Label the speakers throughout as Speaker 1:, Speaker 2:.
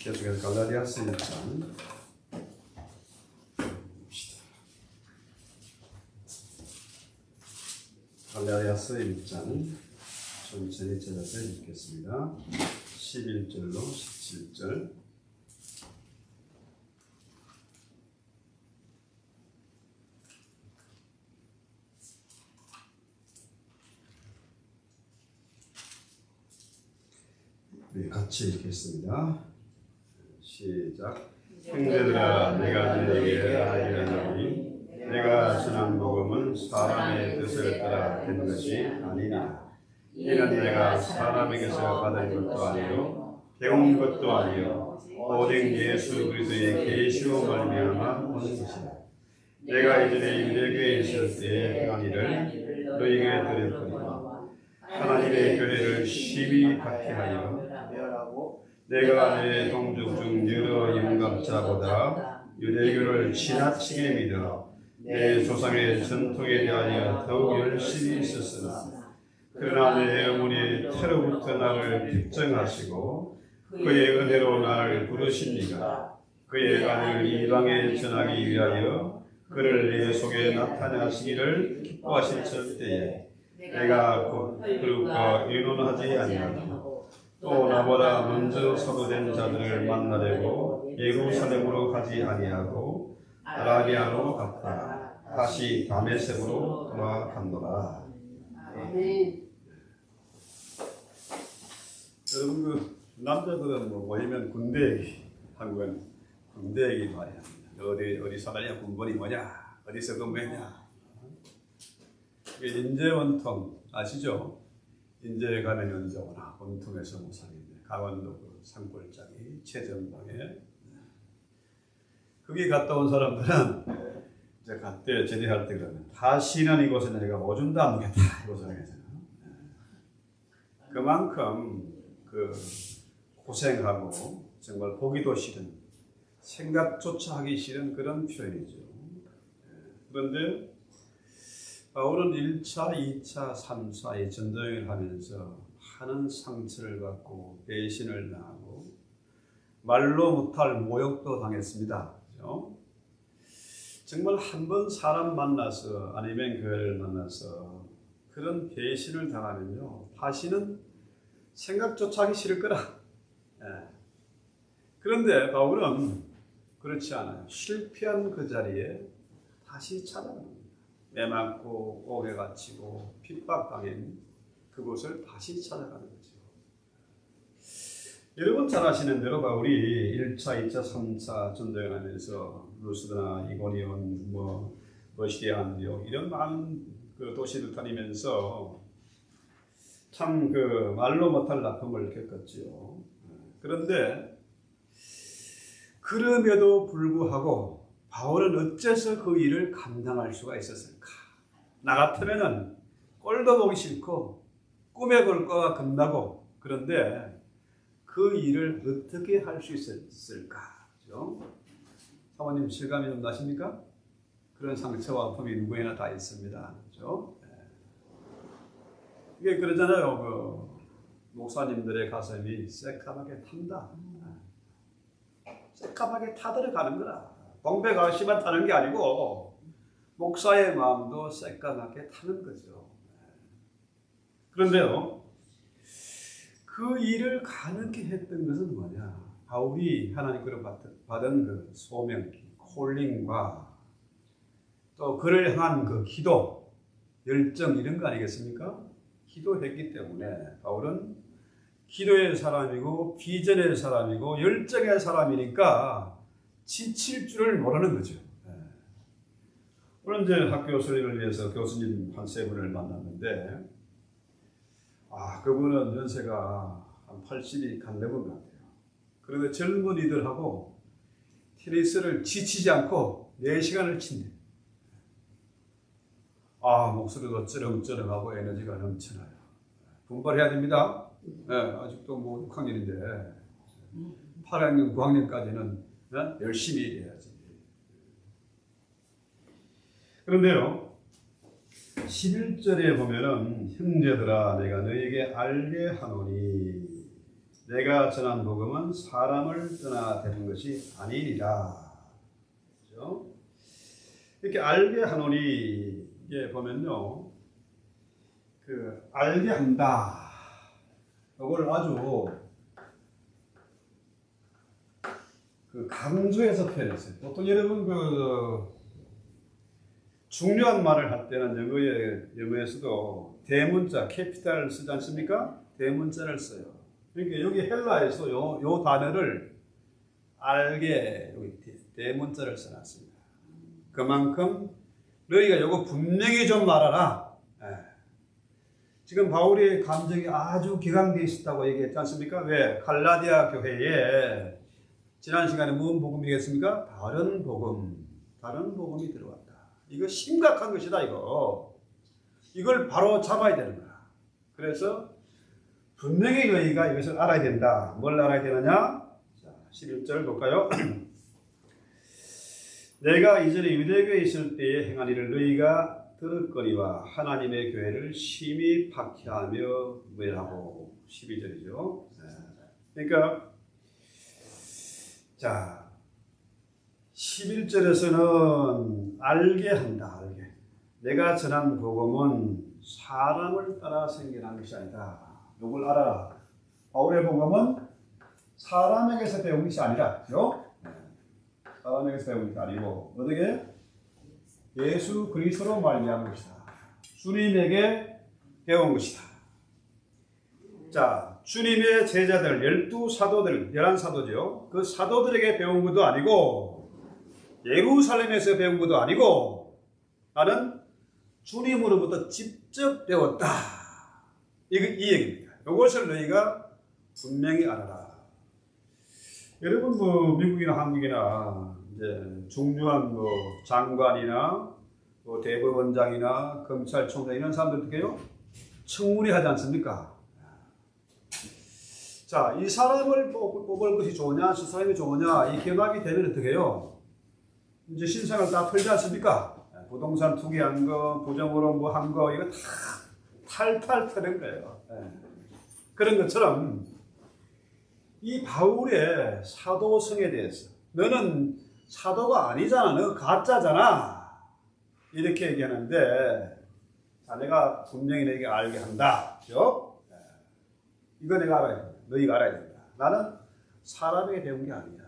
Speaker 1: 계속해서 갈라디아서 1장 갈라디아서 1장 천천히 찾아서 읽겠습니다. 11절로 17절. 네, 같이 읽겠습니다. 시작. 형제들아, 내가 너희에게 알려하노니 내가 전한 복음은 사람의 뜻을 따라 된 것이 아니니라. 이는 내가 사람에게서 받은 것도 아니요 배운 것도 아니요 오직 예수 그리스도의 계시로 말미암아 온 것이라. 내가 이전에 유대교에 있을 때에 행한 일을 너희에게 들었거니와 하나님의 교회를 심히 박해하여 내가 내 동족 중 여러 영감자보다 유대교를 지나치게 믿어 내 조상의 전통에 대하여 더욱 열심히 있었으나 그러나 내 어머니의 태로부터 나를 특정하시고 그의 은혜로 나를 부르시니가 그의 아들 이방에 전하기 위하여 그를 내 속에 나타내시기를 기뻐하실 때에 내가 그룹과 의논하지 아니하고 또 나보다 먼저 서도된 자들을 만나려고 예루살렘으로 가지 아니하고 아라비아로 갔다 다시 다메섹으로 돌아간노라. 여러분 그 남자들은 뭐 모이면 군대 얘기, 한국은 군대 얘기 많이 합니다. 어디 사다냐, 군번이 뭐냐, 어디서 근무했냐. 이게 인재원통 아시죠? 인재에 가면 연정원아 원통에서 모상인데 강원도 그 산골짜기 최전방에 거기 갔다 온 사람들은 이제 그때 제대할 때 그러면 다시는 이곳에 내가 오줌도 안 먹겠다 이곳을 해서 그만큼 그 고생하고 정말 보기도 싫은 생각조차 하기 싫은 그런 표현이죠. 그런데 바울은 1차, 2차, 3차의 전도여행을 하면서 많은 상처를 받고 배신을 당하고 말로 못할 모욕도 당했습니다. 그렇죠? 정말 한 번 사람 만나서 아니면 교회를 만나서 그런 배신을 당하면요 다시는 생각조차 하기 싫을 거라. 예. 그런데 바울은 그렇지 않아요. 실패한 그 자리에 다시 찾아갑니다. 매맞고 옥에 갇히고 핍박당한 그곳을 다시 찾아가는 거죠. 여러분 잘 아시는 대로 바울이 1차, 2차, 3차 전도여행을 하면서 루스드나 이고니온, 머시디아 안디옥 이런 많은 그 도시를 다니면서 참 그 말로 못할 아픔을 겪었지요. 그런데 그럼에도 불구하고 바울은 어째서 그 일을 감당할 수가 있었을까? 나 같으면은 꼴도 보기 싫고 꿈에 걸 거가 겁나고 그런데 그 일을 어떻게 할 수 있었을까? 그렇죠? 사모님 실감이 좀 나십니까? 그런 상처와 아픔이 누구에나 다 있습니다. 그렇죠? 이게 그러잖아요. 그 목사님들의 가슴이 새까맣게 탄다. 새까맣게 타들어가는 거라. 동백 아씨만 타는 게 아니고 목사의 마음도 새까맣게 타는 거죠. 그런데요, 그 일을 가능케 했던 것은 뭐냐? 바울이 하나님께로 받은 그 소명, 콜링과 또 그를 향한 그 기도, 열정 이런 거 아니겠습니까? 기도했기 때문에 바울은 기도의 사람이고 비전의 사람이고 열정의 사람이니까 지칠 줄을 모르는 거죠. 오늘 이제 학교 설립을 위해서 교수님 한 세 분을 만났는데 그분은 연세가 한 80이 간 넘은 것 같아요. 그런데 젊은이들하고 테니스를 지치지 않고 4시간을 친대요. 목소리도 쩌렁쩌렁하고 에너지가 넘쳐나요. 분발해야 됩니다. 아직도 6학년인데 8학년, 9학년까지는 열심히 일해야지. 그런데요, 11절에 보면은 형제들아 내가 너희에게 알게 하노니 내가 전한 복음은 사람을 떠나 되는 것이 아니니라. 그렇죠? 이렇게 알게 하노니 이게 보면요, 그 알게 한다. 이걸 아주 그 강조해서 표현했어요. 보통 여러분 그 중요한 말을 할 때는 영어에서도 대문자, 캐피탈 쓰지 않습니까? 대문자를 써요. 그러니까 여기 헬라에서 요 단어를 알게 여기 대문자를 써놨습니다. 그만큼 너희가 요거 분명히 좀 말하라. 지금 바울의 감정이 아주 격앙되어 있었다고 얘기했지 않습니까? 왜? 갈라디아 교회에 지난 시간에 무슨 복음이겠습니까? 다른 복음이 들어왔다. 이거 심각한 것이다, 이거. 이걸 바로 잡아야 되는 거야. 그래서 분명히 너희가 이것을 알아야 된다. 뭘 알아야 되느냐? 자, 11절 볼까요? 내가 이전에 유대교에 있을 때에 행한 일을 너희가 들었거니와 하나님의 교회를 심히 박해하며 멸하고 12절이죠. 그러니까 자 11절에서는 알게 한다. 알게. 내가 전한 복음은 사람을 따라 생겨난 것이 아니다. 이걸 알아라. 바울의 복음은 사람에게서 배운 것이 아니라, 그죠? 사람에게서 배운 것이 아니고 어떻게? 예수 그리스도로 말미암은 것이다. 주님에게 배운 것이다. 자, 주님의 제자들 12사도들, 11사도죠. 그 사도들에게 배운 것도 아니고 예루살렘에서 배운 것도 아니고 나는 주님으로부터 직접 배웠다. 이 얘기입니다. 이것을 너희가 분명히 알아라. 여러분 뭐 미국이나 한국이나 이제 중요한 뭐 장관이나 뭐 대법원장이나 검찰총장 이런 사람들 어떻게 해요? 청문회 하지 않습니까? 자, 이 사람을 뽑을 것이 좋으냐, 저 사람이 좋으냐, 이 경합이 되면 어떻게 해요? 이제 신상을 다 털지 않습니까? 부동산 투기한 거, 부정으로 뭐 한 거, 이거 다 탈탈 털은 거예요. 그런 것처럼 이 바울의 사도성에 대해서 너는 사도가 아니잖아, 너 가짜잖아, 이렇게 얘기하는데 자, 내가 분명히 너에게 알게 한다. 그죠? 이거 내가 알아야 된다. 너희가 알아야 된다. 나는 사람에게 배운 게 아니야.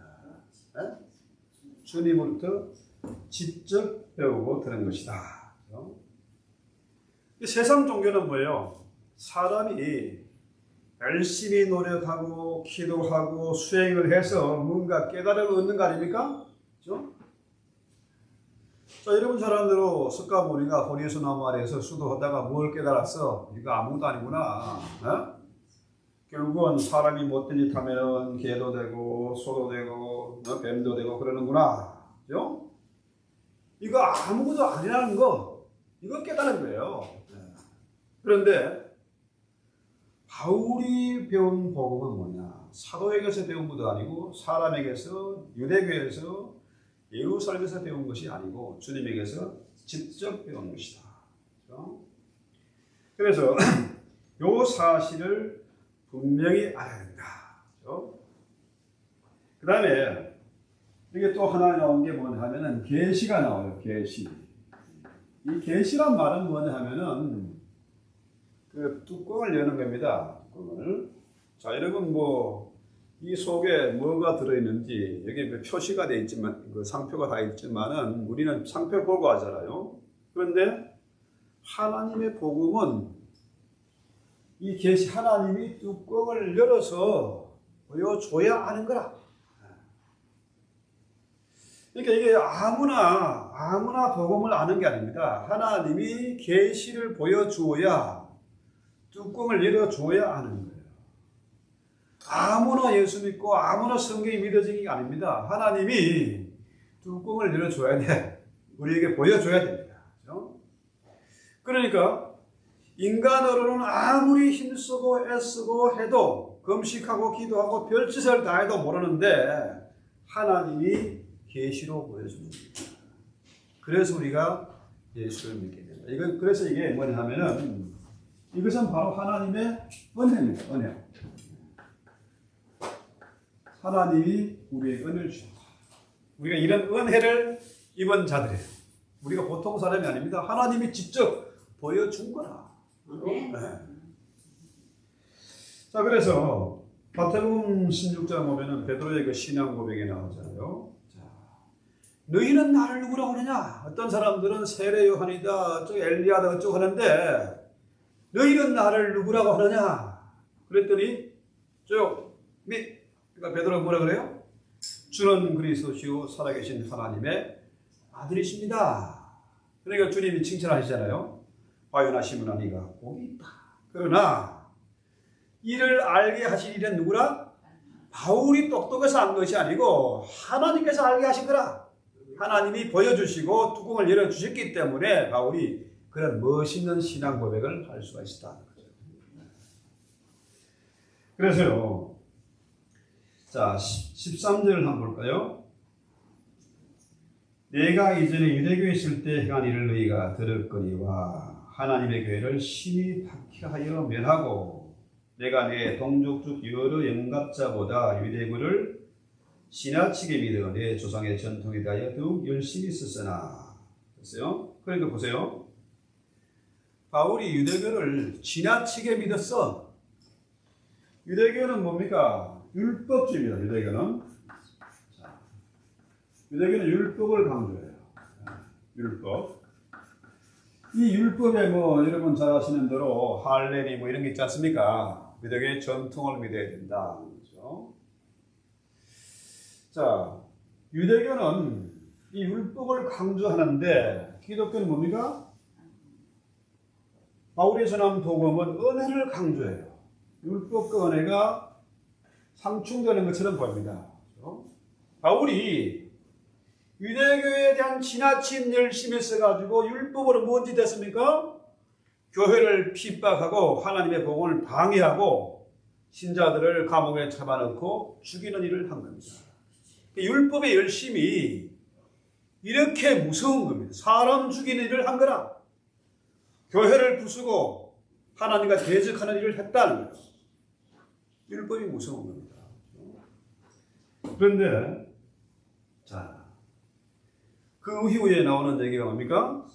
Speaker 1: 주님으로부터 직접 배우고 들은 것이다. 그죠? 세상 종교는 뭐예요? 사람이 열심히 노력하고 기도하고 수행을 해서 뭔가 깨달음을 얻는 거 아닙니까? 그죠? 자, 여러분 잘 아는 대로 석가모니가 호리에서 나무 아래에서 수도하다가 뭘 깨달았어? 이거 아무것도 아니구나. 결국은 사람이 못된 짓 하면 개도 되고 소도 되고 뱀도 되고 그러는구나. 그죠? 이거 아무것도 아니라는 거, 이거 깨달은 거예요. 그런데 바울이 배운 복음은 뭐냐? 사도에게서 배운 것도 아니고 사람에게서, 유대교에서, 예루살렘에서 배운 것이 아니고 주님에게서 직접 배운 것이다. 그래서 이 사실을 분명히 알아야 된다. 그 다음에 이게 또 하나 나온 게 뭐냐 하면은 계시가 나와요. 계시. 이 계시란 말은 뭐냐 하면은 그 뚜껑을 여는 겁니다. 뚜껑을. 자, 여러분 뭐 이 속에 뭐가 들어있는지 여기 표시가 되어 있지만 그 상표가 다 있지만은 우리는 상표를 보고 하잖아요. 그런데 하나님의 복음은 이 계시 하나님이 뚜껑을 열어서 보여줘야 하는 거라. 그러니까 이게 아무나 복음을 아는 게 아닙니다. 하나님이 계시를 보여주어야 뚜껑을 열어줘야 하는 거예요. 아무나 예수 믿고 아무나 성경이 믿어지는 게 아닙니다. 하나님이 뚜껑을 열어줘야 돼. 우리에게 보여줘야 됩니다. 그렇죠? 그러니까 인간으로는 아무리 힘쓰고 애쓰고 해도 금식하고 기도하고 별짓을 다 해도 모르는데 하나님이 계시로 보여줍니다. 그래서 우리가 예수를 믿게 됩니다. 그래서 이게 뭐냐면은 이것은 바로 하나님의 은혜입니다. 은혜. 하나님이 우리에게 은혜를 주셨다. 우리가 이런 은혜를 입은 자들이에요. 우리가 보통 사람이 아닙니다. 하나님이 직접 보여준 거라. 네. 자, 그래서 마태복음 16장 보면은 베드로의 그 신앙 고백이 나오잖아요. 자, 너희는 나를 누구라고 하느냐? 어떤 사람들은 세례 요한이다, 어쩌고 엘리야다, 어쩌고 하는데 너희는 나를 누구라고 하느냐? 그랬더니 그러니까 베드로가 뭐라 그래요? 주는 그리스도시요 살아계신 하나님의 아들이십니다. 그러니까 주님이 칭찬하시잖아요. 과연아 시몬아 네가 복이 있다. 그러나 이를 알게 하신 이는 누구라? 바울이 똑똑해서 안 것이 아니고 하나님께서 알게 하신 거라. 하나님이 보여주시고 뚜껑을 열어주셨기 때문에 바울이 그런 멋있는 신앙 고백을 할 수가 있었다는 거죠. 그래서요. 자, 13절을 한번 볼까요? 내가 이전에 유대교에 있을 때 행한 일을 너희가 들었거니와 하나님의 교회를 심히 박해하여 멸하고 내가 내 동족중 여러 영갑자보다 유대교를 지나치게 믿어 내 조상의 전통에 대하여 더욱 열심히 썼으나. 됐어요? 그러니까 보세요. 바울이 유대교를 지나치게 믿었어. 유대교는 뭡니까? 율법주의입니다. 유대교는. 유대교는 율법을 강조해요. 율법. 이 율법에 뭐 여러분 잘 아시는 대로 할례니 뭐 이런 게 있지 않습니까? 유대교의 전통을 믿어야 된다. 그렇죠? 자, 유대교는 이 율법을 강조하는데 기독교는 뭡니까? 바울이 전한 복음은 은혜를 강조해요. 율법과 은혜가 상충되는 것처럼 보입니다. 그렇죠? 바울이 유대교에 대한 지나친 열심이 있어가지고 율법으로 뭔지 됐습니까? 교회를 핍박하고 하나님의 복음을 방해하고 신자들을 감옥에 잡아넣고 죽이는 일을 한 겁니다. 율법의 열심이 이렇게 무서운 겁니다. 사람 죽이는 일을 한 거라. 교회를 부수고 하나님과 대적하는 일을 했다는 거예요. 율법이 무서운 겁니다. 그런데 자, 그 이후에 나오는 얘기가 뭡니까?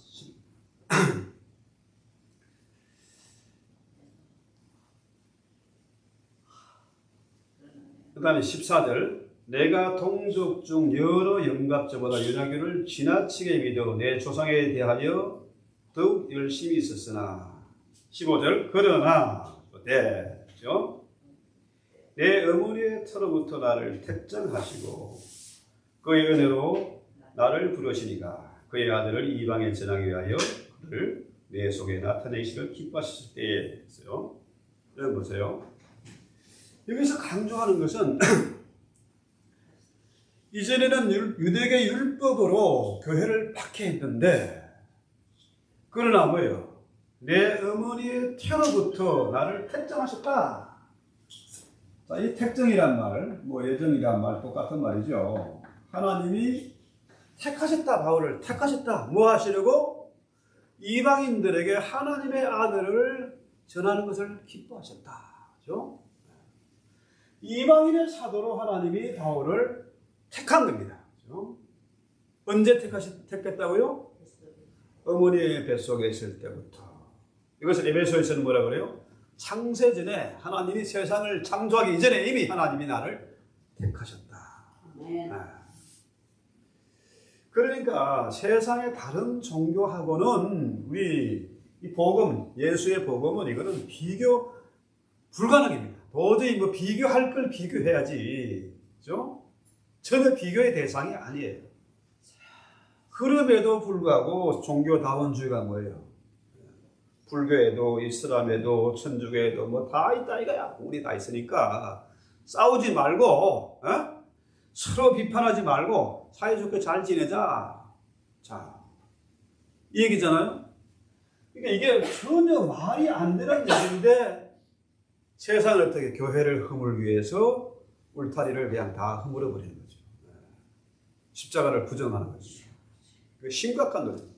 Speaker 1: 그 다음에 14절 내가 동족 중 여러 영갑자보다 유대교를 지나치게 믿어 내 조상에 대하여 더욱 열심히 있었으나 15절 그러나 그렇죠? 내 어머니의 터로부터 나를 택정하시고 그의 은혜로 나를 부르시니가 그의 아들을 이방에 전하기 위하여 그를 내 속에 나타내시기를 기뻐하셨을 때에 있어요. 여러분 보세요. 여기서 강조하는 것은 이전에는 유대교 율법으로 교회를 박해했는데 그러나 뭐예요? 내 어머니의 태로부터 나를 택정하셨다. 자, 이 택정이란 말, 뭐 예정이란 말 똑같은 말이죠. 하나님이 택하셨다. 바울을 택하셨다. 뭐 하시려고? 이방인들에게 하나님의 아들을 전하는 것을 기뻐하셨다. 그렇죠? 이방인의 사도로 하나님이 바울을 택한 겁니다. 그렇죠? 언제 택했다고요? 어머니의 뱃속에 있을 때부터. 이것을 에베소에서는 뭐라 그래요? 창세전에 하나님이 세상을 창조하기 이전에 이미 하나님이 나를 택하셨다. 네. 그러니까 세상의 다른 종교하고는 우리 이 복음, 예수의 복음은 이거는 비교 불가능입니다. 도저히 뭐 비교할 걸 비교해야지. 그죠? 전혀 비교의 대상이 아니에요. 그럼에도 불구하고 종교다원주의가 뭐예요? 불교에도 이슬람에도 천주교에도 뭐 다 있다 이거야. 우리 다 있으니까 싸우지 말고 서로 비판하지 말고 사이좋게 잘 지내자. 자, 이 얘기잖아요. 그러니까 이게 전혀 말이 안 되는 얘기인데 세상을 어떻게 교회를 허물기 위해서 울타리를 그냥 다 허물어 버리는 거죠. 십자가를 부정하는 거죠. 심각한 거죠.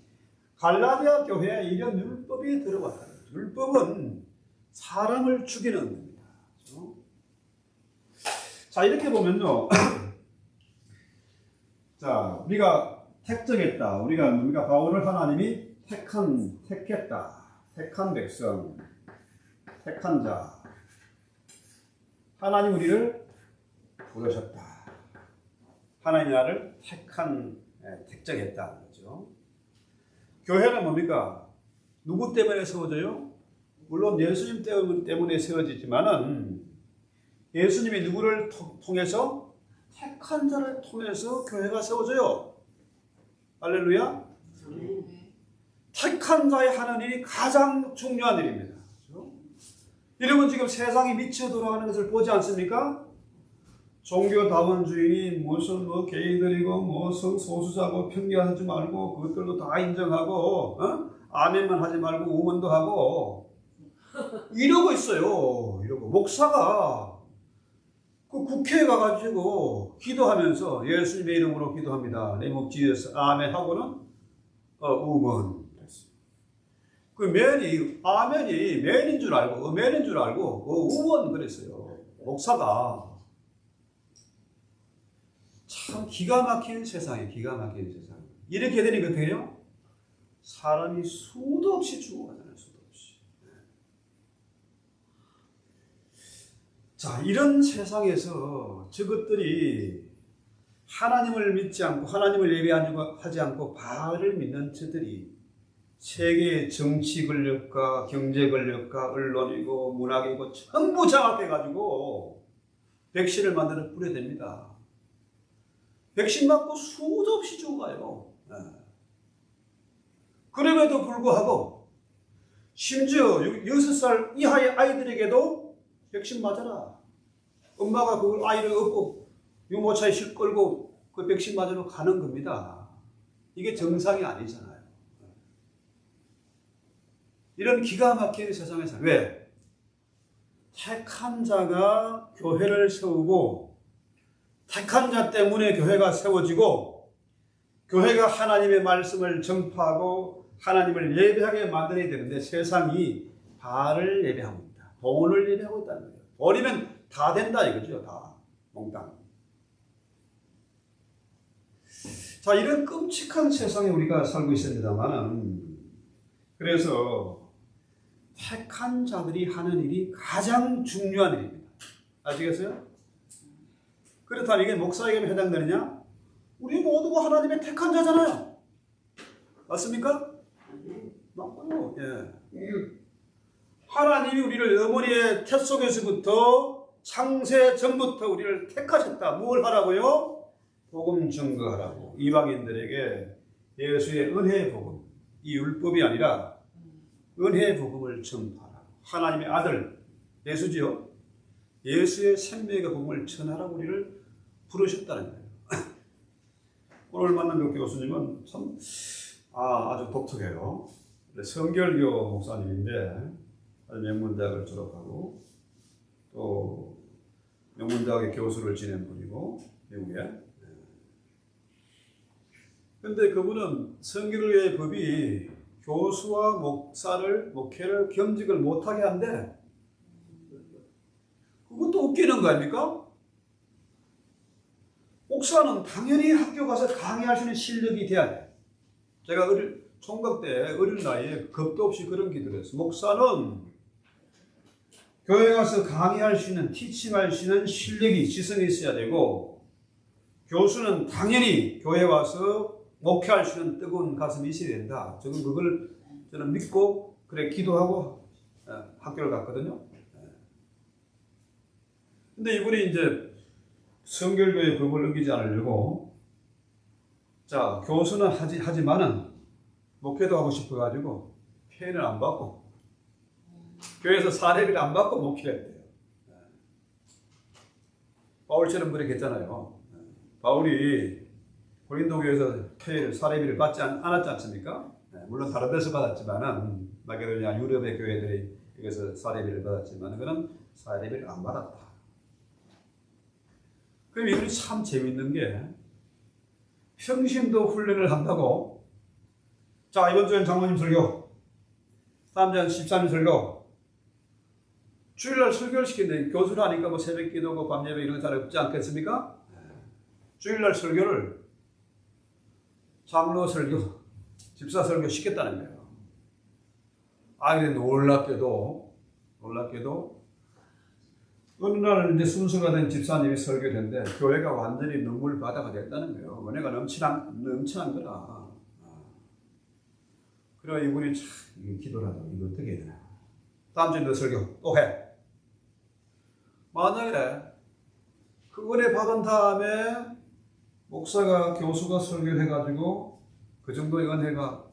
Speaker 1: 갈라디아 교회에 이런 율법이 들어왔다. 율법은 사람을 죽이는 겁니다. 그렇죠? 자, 이렇게 보면요. 자, 우리가 택정했다. 우리가 바울을 하나님이 택했다. 택한 백성, 택한 자. 하나님 우리를 부르셨다. 하나님 나를 택정했다. 그렇죠? 교회는 뭡니까? 누구 때문에 세워져요? 물론 예수님 때문에 세워지지만은 예수님이 누구를 통해서? 택한 자를 통해서 교회가 세워져요. 할렐루야. 택한 자의 하는 일이 가장 중요한 일입니다. 그렇죠? 여러분 지금 세상이 미쳐 돌아가는 것을 보지 않습니까? 종교다원주의니 무슨 뭐 게이들이고 뭐 성소수자고 편견하지 말고 그것들도 다 인정하고 아멘만 하지 말고 응원도 하고 이러고 있어요. 이러고 목사가 그 국회에 가가지고 기도하면서 예수님의 이름으로 기도합니다. Name of Jesus 아멘 하고는 응원. 그 맨이 아멘이 맨인 줄 알고 맨인 줄 알고 응원 그랬어요. 목사가. 참 기가 막힌 세상이에요. 기가 막힌 세상. 이렇게 되니까 어떻게 해요? 사람이 수도 없이 죽어가잖아요. 수도 없이. 자, 이런 세상에서 저것들이 하나님을 믿지 않고 하나님을 예배하지 않고 바알을 믿는 저들이 세계의 정치 권력과 경제 권력과 언론이고 문학이고 전부 장악해가지고 백신을 만들어 뿌려댑니다. 백신 맞고 수도 없이 죽어가요. 그럼에도 불구하고 심지어 6살 이하의 아이들에게도 백신 맞아라. 엄마가 그걸 아이를 업고 유모차에 실 끌고 그 백신 맞으러 가는 겁니다. 이게 정상이 아니잖아요. 이런 기가 막힌 세상에서 왜? 택한 자가 교회를 세우고 택한 자 때문에 교회가 세워지고 교회가 하나님의 말씀을 전파하고 하나님을 예배하게 만들어야 되는데 세상이 바알을 예배합니다. 돈을 예배하고 있다는 거예요. 돈이면 다 된다 이거죠. 다 몽땅. 자, 이런 끔찍한 세상에 우리가 살고 있습니다만은 그래서 택한 자들이 하는 일이 가장 중요한 일입니다. 아시겠어요? 그렇다면 이게 목사에게 해당되느냐? 우리 모두가 하나님의 택한 자잖아요. 맞습니까? 맞고요. 예. 하나님이 우리를 어머니의 태 속에서부터 창세 전부터 우리를 택하셨다. 뭘 하라고요? 복음 증거하라고. 이방인들에게 예수의 은혜의 복음, 이 율법이 아니라 은혜의 복음을 전파하라. 하나님의 아들 예수지요. 예수의 생명의 복음을 전하라고 우리를 부르셨다는 거예요. 오늘 만난 그 교수님은 참 아주 독특해요. 성결교 목사님인데 명문대학을 졸업하고 또 명문대학의 교수를 지낸 분이고 미국에. 그런데 그분은 성결교의 법이 교수와 목회를 겸직을 못하게 한대. 그것도 웃기는 거 아닙니까? 목사는 당연히 학교 가서 강의할 수 있는 실력이 돼야 돼. 제가 총각 때 어린 나이에 겁도 없이 그런 기도를 했어요. 목사는 교회 가서 강의할 수 있는, 티칭할 수 있는 실력이, 지성이 있어야 되고 교수는 당연히 교회 와서 목회할 수 있는 뜨거운 가슴이 있어야 된다. 저는 믿고 그래 기도하고 학교를 갔거든요. 근데 이분이 이제 성결교의 법을 어기지 않으려고 자 교수는 하지만은 목회도 하고 싶어가지고 폐를 안 받고 교회에서 사례비를 안 받고 목회했대요. 바울처럼 그랬겠잖아요. 바울이 고린도교에서 사례비를 받지 않았지 않습니까? 물론 다른 데서 받았지만은 마게도냐 유럽의 교회들이 여기서 사례비를 받았지만 그는 사례비를 안 받았다. 그럼 이분이 참 재밌는 게 평신도 훈련을 한다고 자 이번 주엔 장로님 설교 다음 주엔 13일 설교 주일날 설교를 시키는데 교수라니까 뭐 새벽 기도고 밤 예배 이런 거 잘 없지 않겠습니까? 주일날 설교를 장로 설교, 집사 설교 시켰다는 거예요. 근데 놀랍게도 어느 날 이제 순서가 된 집사님이 설교했는데 교회가 완전히 눈물 바다가 됐다는 거예요. 은혜가 넘치는 거라. 그래 이분이 참 기도를 하다가 이거 어떻게 해야 되나. 다음 주에 너 설교 또 해. 만약에 그 은혜 받은 다음에 목사가 교수가 설교를 해가지고 그 정도의 은혜가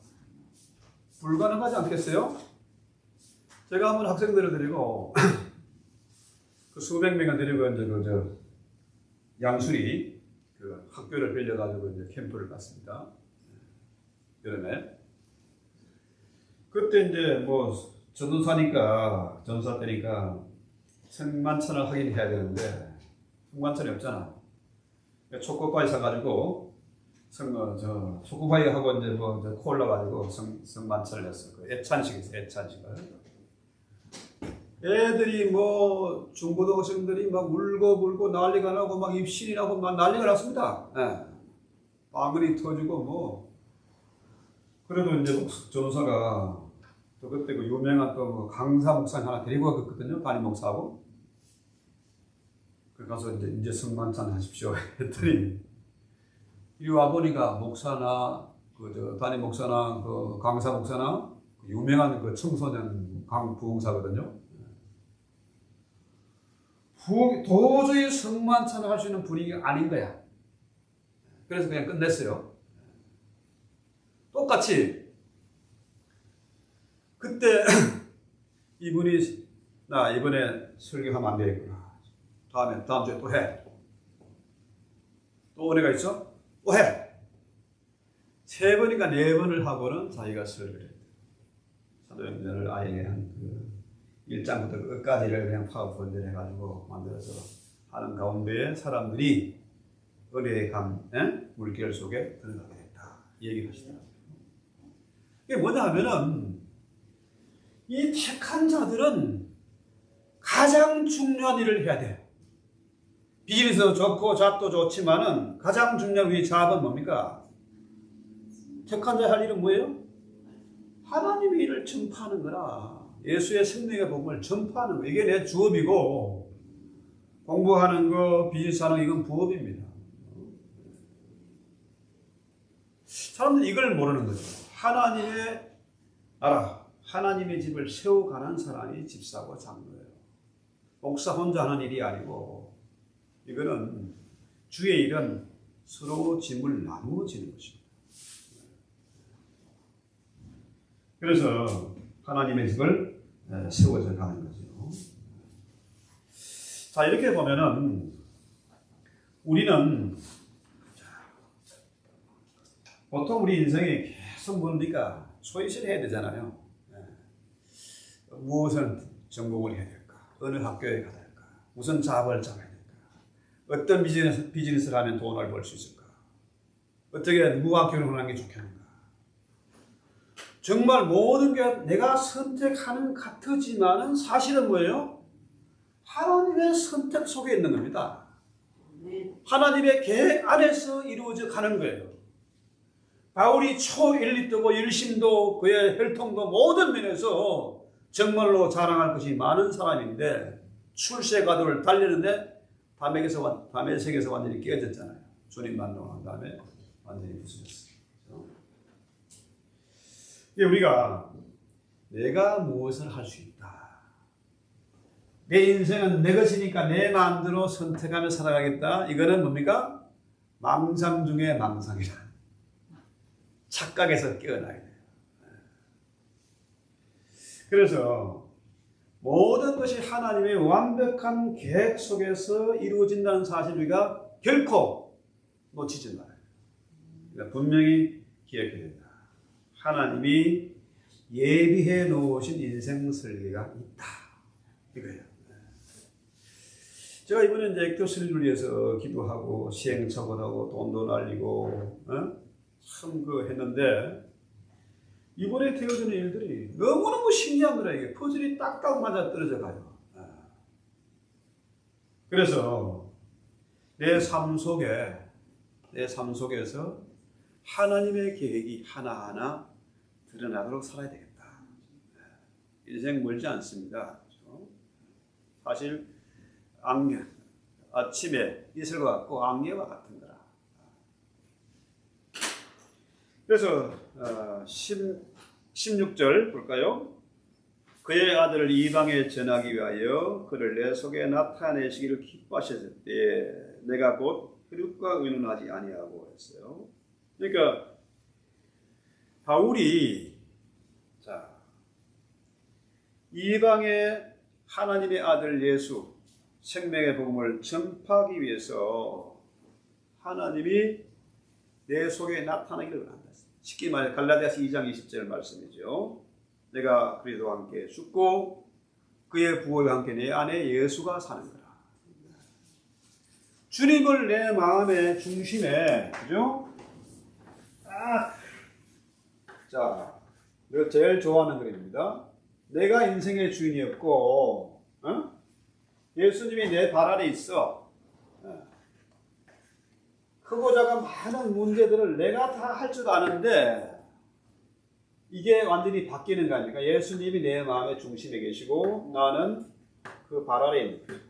Speaker 1: 불가능하지 않겠어요? 제가 한번 학생들을 데리고 그 수백 명을 데리고 이제 양수리 그 학교를 빌려가지고 이제 캠프를 갔습니다. 여름에. 그때 이제 뭐 전사 때니까 성만찬을 하긴 해야 되는데 성만찬이 없잖아. 초코파이 사가지고 초코파이 하고 이제 콜라 가지고 성만찬을 했어. 그 애찬식 있어, 애찬식을. 애들이 중고등학생들이 막 울고 난리가 나고 막 입신이 나고 막 난리가 났습니다. 빵이 터지고 그래도 이제 전사가 또 그때 그 유명한 또 강사 목사님 하나 데리고 갔거든요. 담임 목사하고. 가서 이제 성만찬 하십시오 했더니 이 와보니까 목사나 그 담임 목사나 그 강사 목사나 유명한 그 청소년 부흥사거든요. 도저히 성만찬을 할 수 있는 분위기가 아닌 거야. 그래서 그냥 끝냈어요. 똑같이 그때 이분이 나 이번에 설교하면 안 되겠구나. 다음 주에 또 해. 또 은혜가 있어? 또 해. 3번인가 4번을 하고는 자기가 설교를 했다. 사도행전을 아예 그냥 그 1장부터 끝까지를 그냥 파워포인트를 해가지고 만들어서 하는 가운데 사람들이 은혜의 물결 속에 들어가게 됐다. 이 얘기를 하시더라고요. 이게 뭐냐 하면은 이 택한 자들은 가장 중요한 일을 해야 돼. 비즈니스도 좋고 잡도 좋지만은 가장 중요한 이 잡은 뭡니까? 택한 자 할 일은 뭐예요? 하나님의 일을 전파하는 거라. 예수의 생명의 복음을 전파하는 거. 이게 내 주업이고 공부하는 거, 비즈니스 하는 거 이건 부업입니다. 사람들이 이걸 모르는 거죠. 하나님의 나라, 하나님의 집을 세워가는 사람이 집사고 장로예요. 목사 혼자 하는 일이 아니고 이거는 주의 일은 서로 짐을 나누어지는 것입니다. 그래서 하나님의 집을 세워져 가는 거죠. 자, 이렇게 보면은 우리는 보통 우리 인생에 계속 뭡니까? 초이스를 해야 되잖아요. 무엇을 전공을 해야 될까? 어느 학교에 가야 될까? 무슨 잡을 잡아야 될까? 어떤 비즈니스를 하면 돈을 벌 수 있을까? 어떻게 누구와 결혼하는 게 좋겠는가? 정말 모든 게 내가 선택하는 같지만은 사실은 뭐예요? 하나님의 선택 속에 있는 겁니다. 하나님의 계획 안에서 이루어져 가는 거예요. 바울이 초일리도고 열심도 그의 혈통도 모든 면에서 정말로 자랑할 것이 많은 사람인데 출세가도를 달리는데 다메섹에서 완전히 깨어졌잖아요. 주님 만나고 난 다음에 완전히 부서졌어요. 우리가 내가 무엇을 할 수 있다. 내 인생은 내 것이니까 내 마음대로 선택하며 살아가겠다. 이거는 뭡니까? 망상 중에 망상이다. 착각에서 깨어나야 돼요. 그래서 모든 것이 하나님의 완벽한 계획 속에서 이루어진다는 사실을 우리가 결코 놓치지 말아요. 그러니까 분명히 기억해야 된다. 하나님이 예비해 놓으신 인생 설계가 있다. 이거예요. 제가 이번에 이제 교수님을 위해서 기도하고 시행착오하고 돈도 날리고 참 했는데 이번에 되어지는 일들이 너무너무 신기한 거라. 이게 퍼즐이 딱딱 맞아 떨어져 가요. 그래서 내 삶 속에서 하나님의 계획이 하나하나 드러나도록 살아야 되겠다. 인생 멀지 않습니다. 사실 아침에 이슬과 같고 안개와 같은 거라. 그래서 16절 볼까요? 그의 아들을 이방에 전하기 위하여 그를 내 속에 나타내시기를 기뻐하셨을 때 내가 곧 혈육과 의논하지 아니하고 했어요. 그러니까 바울이 이방에 하나님의 아들 예수 생명의 복음을 전파하기 위해서 하나님이 내 속에 나타나기를 원한다. 쉽게 말해 갈라디아서 2장 20절 말씀이죠. 내가 그리스도와 함께 죽고 그의 부활과 함께 내 안에 예수가 사는 거라. 주님을 내 마음의 중심에, 그죠? 자, 내가 제일 좋아하는 글입니다. 내가 인생의 주인이었고, 예수님이 내 발 아래 있어. 크고 작은 많은 문제들을 내가 다 할 줄 아는데 이게 완전히 바뀌는 거 아닙니까? 예수님이 내 마음의 중심에 계시고 나는 그 발 아래 있는 거예요.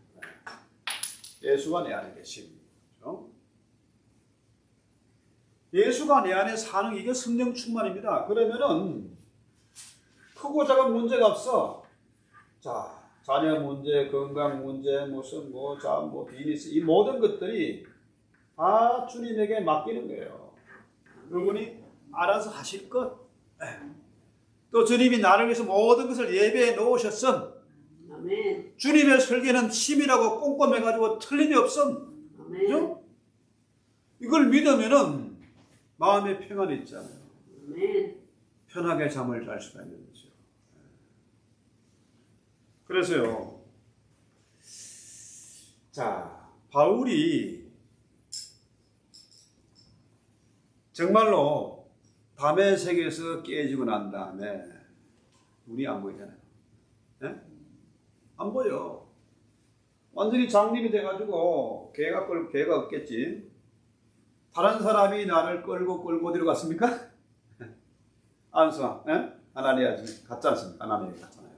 Speaker 1: 예수가 내 안에 계심. 그렇죠? 예수가 내 안에 사는 이게 성령 충만입니다. 그러면은 크고 작은 문제가 없어. 자, 자녀 문제, 건강 문제, 무슨 비즈니스 이 모든 것들이 다 주님에게 맡기는 거예요. 그분이 알아서 하실 것. 또 주님이 나를 위해서 모든 것을 예배해 놓으셨음.
Speaker 2: 아멘.
Speaker 1: 주님의 설계는 치밀하고 꼼꼼해가지고 틀림이 없음.
Speaker 2: 아멘.
Speaker 1: 그죠? 이걸 믿으면은 마음에 평안이 있잖아요.
Speaker 2: 아멘.
Speaker 1: 편하게 잠을 잘 수가 있는 거죠. 그래서요. 자, 바울이 정말로 담의 세계에서 깨지고 난 다음에 눈이 안 보이잖아요. 네? 안 보여. 완전히 장님이 돼가지고 개가 없겠지. 다른 사람이 나를 끌고 어디로 갔습니까? 안수아, 아나니아 갔지 않습니까? 아나니아 갔잖아요.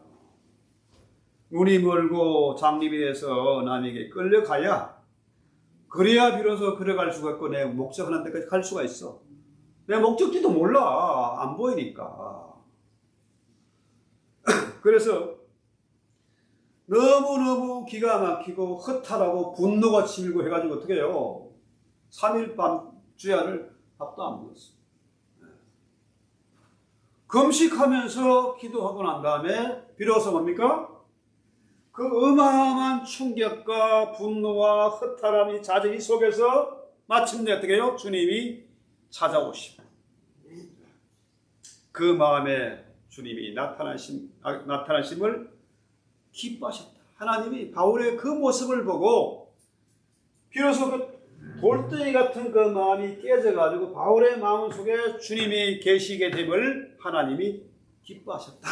Speaker 1: 눈이 멀고 장님이 돼서 남에게 끌려가야 그래야 비로소 걸어갈 수가 있고 내 목적하는 데까지 갈 수가 있어. 내 목적지도 몰라. 안 보이니까. 그래서 너무너무 기가 막히고 허탈하고 분노가 치밀고 해가지고 어떻게 해요? 3일 밤 주야를 밥도 안 먹었어. 금식하면서 기도하고 난 다음에 비로소 뭡니까? 그 어마어마한 충격과 분노와 허탈함이 자정이 속에서 마침내 어떻게 해요? 주님이 찾아오시고 그 마음에 주님이 나타나심을 기뻐하셨다. 하나님이 바울의 그 모습을 보고 비로소 그 돌덩이 같은 그 마음이 깨져가지고 바울의 마음 속에 주님이 계시게 됨을 하나님이 기뻐하셨다.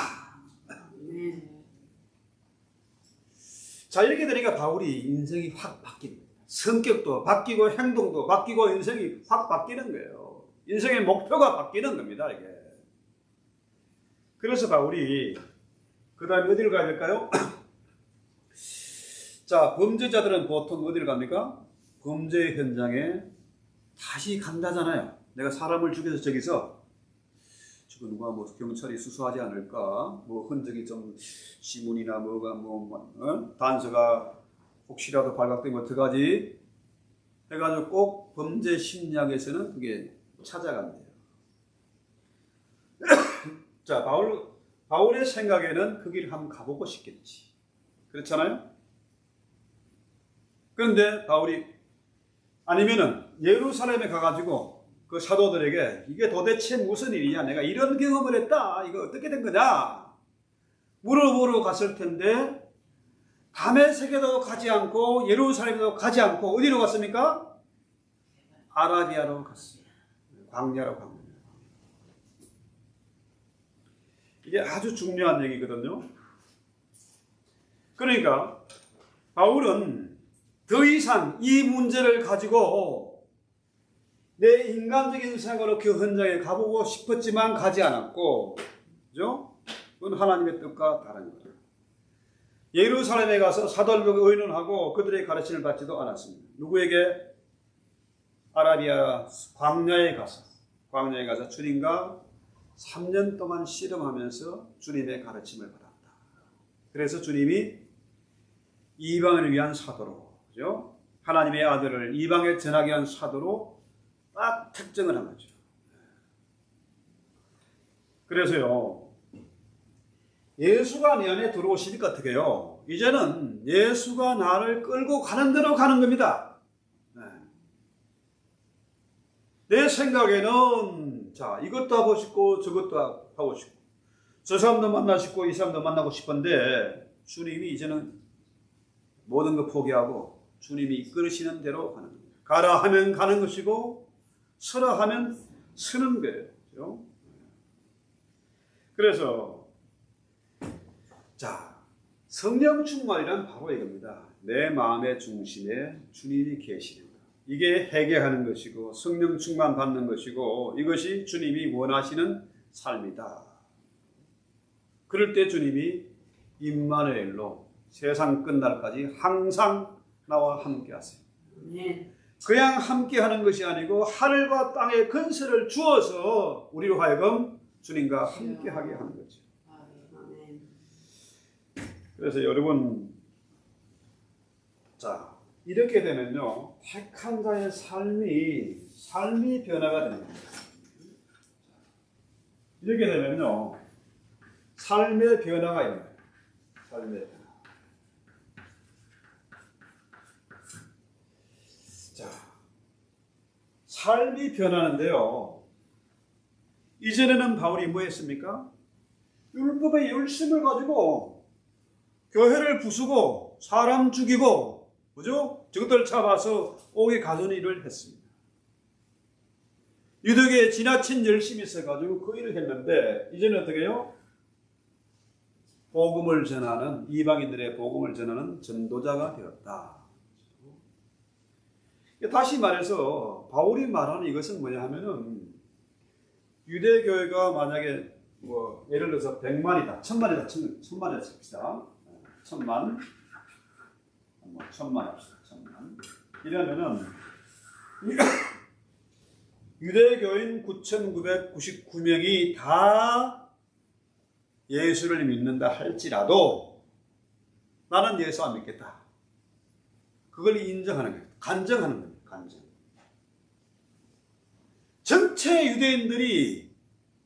Speaker 1: 자, 이렇게 되니까 바울이 인생이 확 바뀝니다. 성격도 바뀌고 행동도 바뀌고 인생이 확 바뀌는 거예요. 인생의 목표가 바뀌는 겁니다, 이게. 그래서 바울이 그 다음에 어디를 가야 될까요? 자, 범죄자들은 보통 어디를 갑니까? 범죄 현장에 다시 간다잖아요. 내가 사람을 죽여서 저기서 저거 누가 경찰이 수수하지 않을까? 흔적이 좀 지문이나 단서가 혹시라도 발각되면 어떡하지? 해가지고 꼭 범죄 심리학에서는 그게 찾아간대요. 자, 바울의 생각에는 그 길을 한번 가보고 싶겠지. 그렇잖아요? 그런데 바울이 아니면은 예루살렘에 가가지고 그 사도들에게 이게 도대체 무슨 일이냐? 내가 이런 경험을 했다. 이거 어떻게 된 거냐? 물어보러 갔을 텐데 다메섹에도 가지 않고 예루살렘에도 가지 않고 어디로 갔습니까? 아라비아로 갔어요. 광야로 간 겁니다. 이게 아주 중요한 얘기거든요. 그러니까 바울은 더 이상 이 문제를 가지고 내 인간적인 생각으로 그 현장에 가보고 싶었지만 가지 않았고, 그죠? 그건 하나님의 뜻과 다른 거예요. 예루살렘에 가서 사도들과 의논하고 그들의 가르침을 받지도 않았습니다. 누구에게? 아라비아 광야에 가서 주님과 3년 동안 씨름하면서 주님의 가르침을 받았다. 그래서 주님이 이방인을 위한 사도로, 그죠? 하나님의 아들을 이방에 전하게 한 사도로 딱 특정을 한 거죠. 그래서요, 예수가 내 안에 들어오시니까 어떻게 해요? 이제는 예수가 나를 끌고 가는 대로 가는 겁니다. 내 생각에는 자, 이것도 하고 싶고 저것도 하고 싶고 저 사람도 만나고 싶고 이 사람도 만나고 싶은데 주님이 이제는 모든 거 포기하고 주님이 이끌으시는 대로 가는 거예요. 가라 하면 가는 것이고 서라 하면 서는 거예요. 그렇죠? 그래서 자, 성령 충만이란 바로 이겁니다. 내 마음의 중심에 주님이 계시는 것. 이게 회개하는 것이고 성령 충만 받는 것이고 이것이 주님이 원하시는 삶이다. 그럴 때 주님이 임마누엘로 세상 끝날까지 항상 나와 함께 하세요.
Speaker 2: 아멘.
Speaker 1: 그냥 함께 하는 것이 아니고 하늘과 땅의 근세를 주어서 우리로 하여금 주님과 함께 하게 하는 거죠.
Speaker 2: 아멘.
Speaker 1: 그래서 여러분, 자, 이렇게 되면요, 택한 자의 삶이 변화가 됩니다. 이렇게 되면요, 삶의 변화가 있는 거예요. 삶의 변화. 자, 삶이 변하는데요. 이전에는 바울이 뭐 했습니까? 율법의 열심을 가지고 교회를 부수고 사람 죽이고, 그죠? 저것들 잡아서 옥에 가두는 일을 했습니다. 유대교에 지나친 열심이 있어가지고 그 일을 했는데, 이제는 어떻게 해요? 복음을 전하는, 이방인들의 복음을 전하는 전도자가 되었다. 다시 말해서 바울이 말하는 이것은 뭐냐 하면은, 유대교회가 만약에 뭐 예를 들어서 100만이다, 1000만이다, 1000만이다 칩시다. 1000만, 1000만 합시다. 1000만. 이러면은 유대교인 9,999명이 다 예수를 믿는다 할지라도 나는 예수 안 믿겠다. 그걸 인정하는 거예요. 간정하는 거예요. 간정. 전체 유대인들이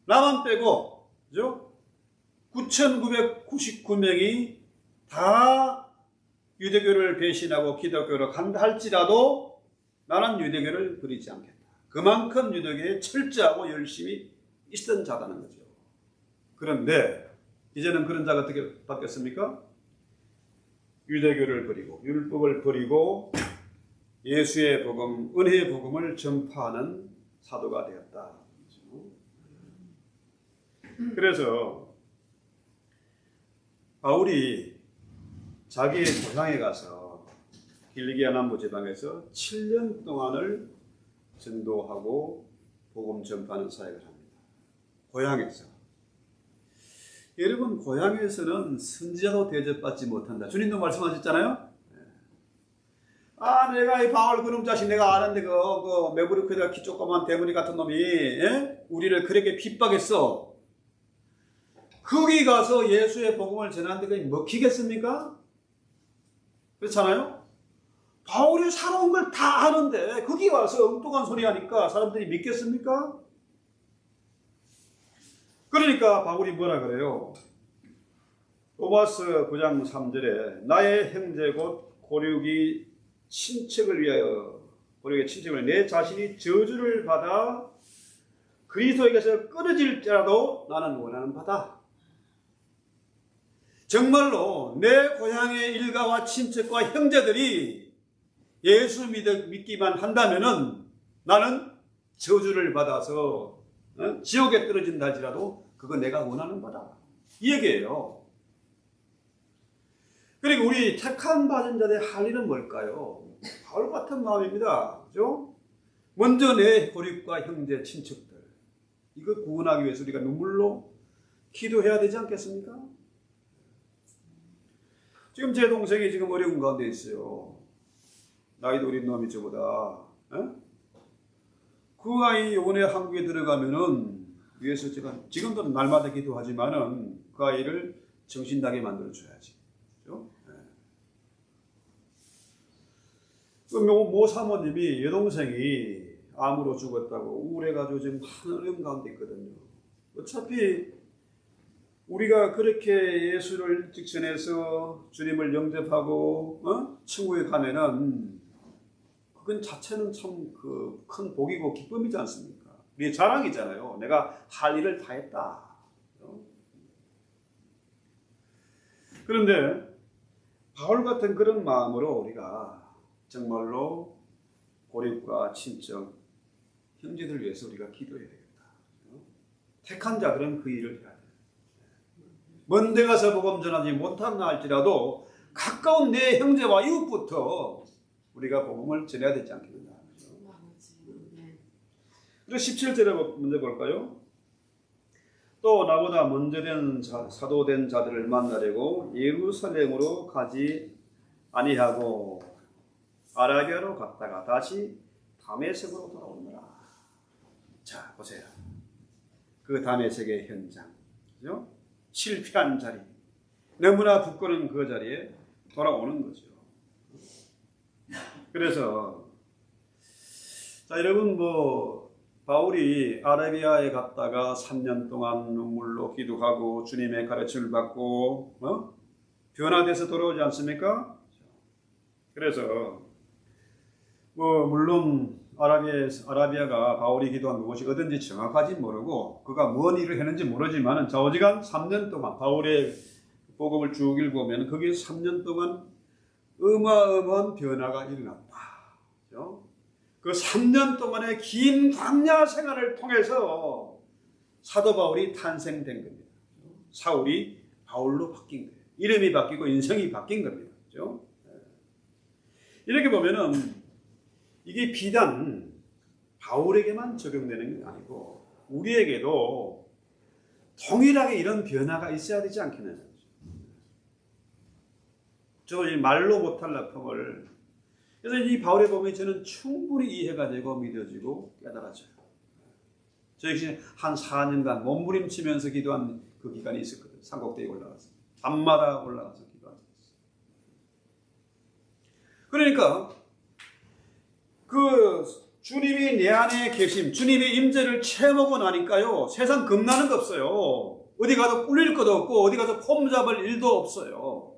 Speaker 1: 나만 빼고, 그죠? 9,999명이 다 유대교를 배신하고 기독교로 간다 할지라도 나는 유대교를 버리지 않겠다. 그만큼 유대교에 철저하고 열심히 있던 자라는 거죠. 그런데 이제는 그런 자가 어떻게 바뀌었습니까? 유대교를 버리고 율법을 버리고 예수의 복음, 은혜의 복음을 전파하는 사도가 되었다. 그래서 바울이 자기의 고향에 가서 길리기아 남부 지방에서 7년 동안을 전도하고 복음 전파하는 사역을 합니다. 고향에서. 여러분, 고향에서는 선지자도 대접받지 못한다. 주님도 말씀하셨잖아요. 아, 내가 이 바울 그놈 자식 내가 아는데 그 메부르크에다 키 조그만 대머리 같은 놈이 우리를 그렇게 핍박했어. 거기 가서 예수의 복음을 전하는데 그게 먹히겠습니까? 그렇잖아요? 바울이 살아온 걸 다 아는데 거기 와서 엉뚱한 소리 하니까 사람들이 믿겠습니까? 그러니까 바울이 뭐라 그래요? 로마서 9장 3절에 나의 형제 곧 고륙이 친척을 위하여 고륙의 친척을 내 자신이 저주를 받아 그리스도에게서 끊어질지라도 나는 원하는 바다. 정말로 내 고향의 일가와 친척과 형제들이 예수 믿기만 한다면은 나는 저주를 받아서 지옥에 떨어진다 할지라도 그거 내가 원하는 바다. 이 얘기예요. 그리고 우리 택한 받은 자들의 할 일은 뭘까요? 바울 같은 마음입니다. 그죠? 먼저 내 고립과 형제, 친척들 이거 구원하기 위해서 우리가 눈물로 기도해야 되지 않겠습니까? 지금 제 동생이 지금 어려운 가운데 있어요. 나이도 어린 놈이 저보다. 그 아이 이번에 한국에 들어가면은 위해서 제가 지금도 날마다 기도하지만은 그 아이를 정신나게 만들어 줘야지. 그렇죠? 모 사모님이 여동생이 암으로 죽었다고 우울해가지고 지금 어려운 가운데 있거든요. 어차피 우리가 그렇게 예수를 일찍 전해서 주님을 영접하고 천국에 가면은 그건 자체는 참 그 큰 복이고 기쁨이지 않습니까? 우리의 자랑이잖아요. 내가 할 일을 다 했다. 그런데 바울 같은 그런 마음으로 우리가 정말로 고립과 친척, 형제들 위해서 우리가 기도해야 되겠다. 택한 자들은 그 일을 해야 돼요. 먼 데 가서 복음 전하지 못한다 할지라도 가까운 내 형제와 이웃부터 우리가 복음을 전해야 되지 않겠느냐. 그리고 17절에 먼저 볼까요? 또 나보다 먼저 된 사도된 자들을 만나려고 예루살렘으로 가지 아니하고 아라비아로 갔다가 다시 다메섹으로 돌아오느라. 자, 보세요. 그 다메섹의 현장, 그죠? 실패한 자리, 너무나 부끄러운 그 자리에 돌아오는 거죠. 그래서 자, 여러분 바울이 아라비아에 갔다가 3년 동안 눈물로 기도하고 주님의 가르침을 받고 변화돼서 돌아오지 않습니까? 그래서 물론 아라비아가 바울이 기도한 그곳이 어딘지 정확하지 모르고 그가 무슨 일을 했는지 모르지만 좌우지간 3년 동안 바울의 복음을 쭉 읽어보면 거기에 3년 동안 어마어마한 변화가 일어났다. 그렇죠? 그 3년 동안의 긴 광야 생활을 통해서 사도 바울이 탄생된 겁니다. 사울이 바울로 바뀐 거예요. 이름이 바뀌고 인생이 바뀐 겁니다. 그렇죠? 이렇게 보면은 이게 비단 바울에게만 적용되는 게 아니고 우리에게도 동일하게 이런 변화가 있어야 되지 않겠느냐. 저 이 말로 못할 아픔을 그래서 이 바울의 복음이 저는 충분히 이해가 되고 믿어지고 깨달아져요. 저 역시 한 4년간 몸부림치면서 기도한 그 기간이 있었거든요. 산꼭대기에 올라가서 밤마다 올라가서 기도하셨어요. 그러니까 그 주님이 내 안에 계심, 주님의 임재를 체험하고 나니까요, 세상 겁나는 거 없어요. 어디 가서 꿀릴 것도 없고 어디 가서 폼 잡을 일도 없어요.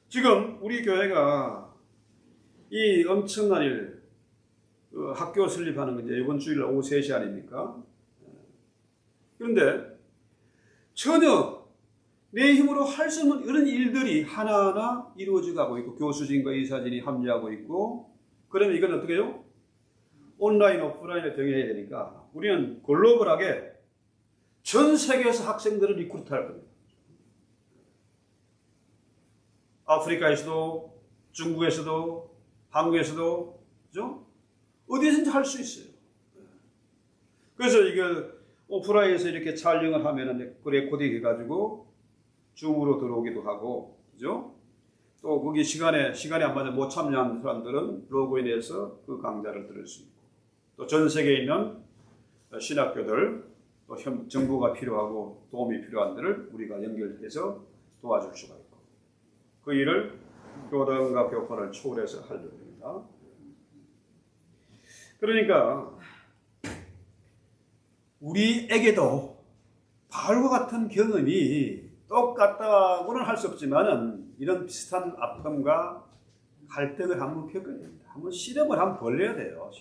Speaker 1: 지금 우리 교회가 이 엄청난 일, 학교 설립하는 게 이제 이번 주일 오후 3시 아닙니까? 그런데 전혀 내 힘으로 할 수 없는 이런 일들이 하나하나 이루어져 가고 있고 교수진과 의사진이 합류하고 있고 그러면 이건 어떻게 해요? 온라인, 오프라인에 병행해야 되니까 우리는 글로벌하게 전 세계에서 학생들을 리크루트할 겁니다. 아프리카에서도 중국에서도 한국에서도 그죠? 어디든지 할 수 있어요. 그래서 이거 오프라인에서 이렇게 촬영을 하면은 그 레코딩 해가지고 줌으로 들어오기도 하고 그죠? 또 거기 시간에 안 맞아 못 참여한 사람들은 로그인해서 그 강좌를 들을 수 있고 또 전 세계에 있는 신학교들 또 정보가 필요하고 도움이 필요한들을 우리가 연결해서 도와줄 수가 있고 그 일을 교단과 교권을 초월해서 하려고 합니다. 그러니까 우리에게도 바울과 같은 경험이 똑같다고는 할 수 없지만은 이런 비슷한 아픔과 갈등을 한번 겪어야 됩니다. 한번 실험을 한번 벌려야 돼요.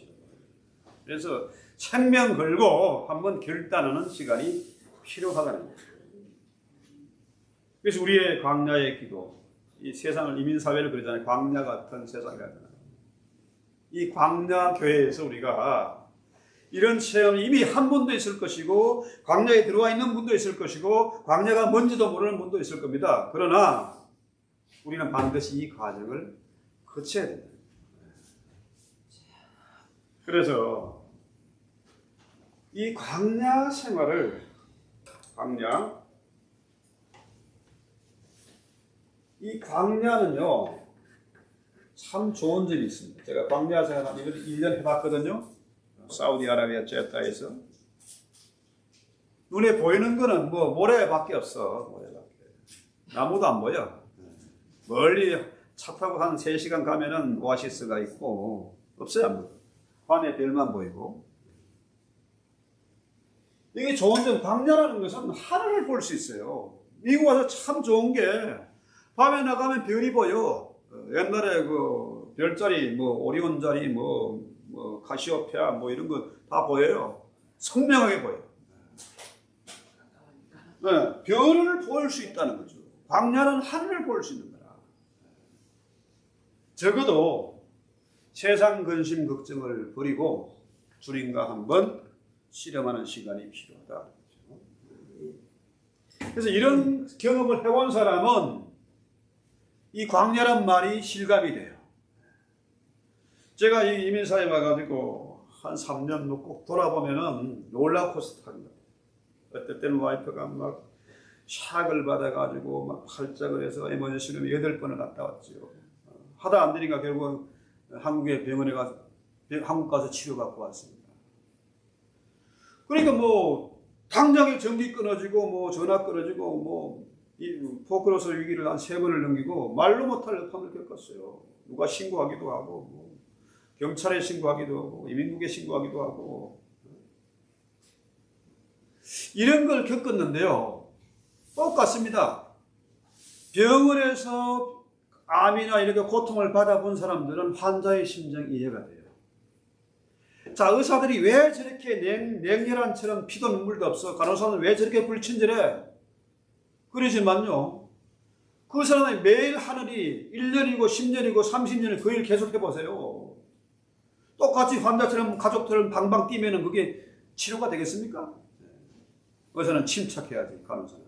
Speaker 1: 그래서 생명 걸고 한번 결단하는 시간이 필요하다는 거예요. 그래서 우리의 광야의 기도, 이 세상을 이민사회를 그러잖아요. 광야 같은 세상이라잖아요. 이 광야 교회에서 우리가 이런 체험이 이미 한 분도 있을 것이고 광야에 들어와 있는 분도 있을 것이고 광야가 뭔지도 모르는 분도 있을 겁니다. 그러나 우리는 반드시 이 과정을 거쳐야 된다. 그래서 이 광야 생활을 이 광야는요 참 좋은 점이 있습니다. 제가 광야 생활 이걸 1년 해봤거든요. 사우디아라비아 제타에서 눈에 보이는 거는 모래밖에 없어. 모래밖에. 나무도 안 보여. 멀리 차 타고 한 3시간 가면은 오아시스가 있고 없어요. 안 보여. 밤에 별만 보이고. 이게 좋은 점 광야라는 것은 하늘을 볼 수 있어요. 미국 와서 참 좋은 게 밤에 나가면 별이 보여. 옛날에 그 별자리 오리온자리 카시오페아 이런 거 다 보여요. 선명하게 보여요. 네, 별을 볼 수 있다는 거죠. 광야는 하늘을 볼 수 있는 거라. 적어도 세상 근심 걱정을 버리고 주님과 한번 실험하는 시간이 필요하다. 그래서 이런 경험을 해본 사람은 이 광야란 말이 실감이 돼요. 제가 이 이민사에 와가지고 한 3년 꼭 돌아보면은 롤러코스터입니다. 어떨 때는 와이프가 막 샥을 받아가지고 막 팔짝을 해서 에머전시룸에 8번을 갔다 왔죠. 하다 안 되니까 결국 한국의 병원에 가서 한국 가서 치료받고 왔습니다. 그러니까 뭐 당장에 전기 끊어지고 뭐 전화 끊어지고 뭐 이 포크로스 위기를 한 3번을 넘기고 말로 못할 여파를 겪었어요. 누가 신고하기도 하고 뭐 경찰에 신고하기도 하고 이민국에 신고하기도 하고 이런 걸 겪었는데요. 똑같습니다. 병원에서 암이나 이렇게 고통을 받아본 사람들은 환자의 심정이 이해가 돼요. 자, 의사들이 왜 저렇게 냉혈한처럼 피도 눈물도 없어? 간호사는 왜 저렇게 불친절해? 그러지만요, 그 사람이 매일 하늘이 1년이고 10년이고 30년을 그 일 계속 해보세요. 똑같이 환자처럼 가족처럼 방방 뛰면은 그게 치료가 되겠습니까? 의사는 침착해야지, 간호사는.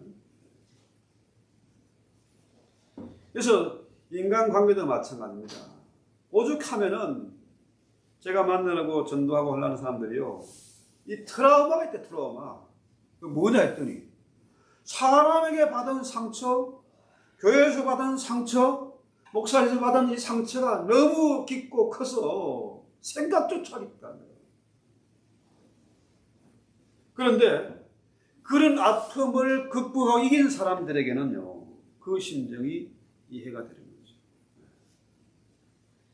Speaker 1: 그래서 인간관계도 마찬가지입니다. 오죽하면은 제가 만나고 전도하고 하려는 사람들이요, 이 트라우마가 있대, 트라우마. 그 뭐냐 했더니 사람에게 받은 상처, 교회에서 받은 상처, 목사에서 받은 이 상처가 너무 깊고 커서 생각조차 하기 때문에. 그런데 그런 아픔을 극복하고 이긴 사람들에게는요, 그 심정이 이해가 되는 거죠.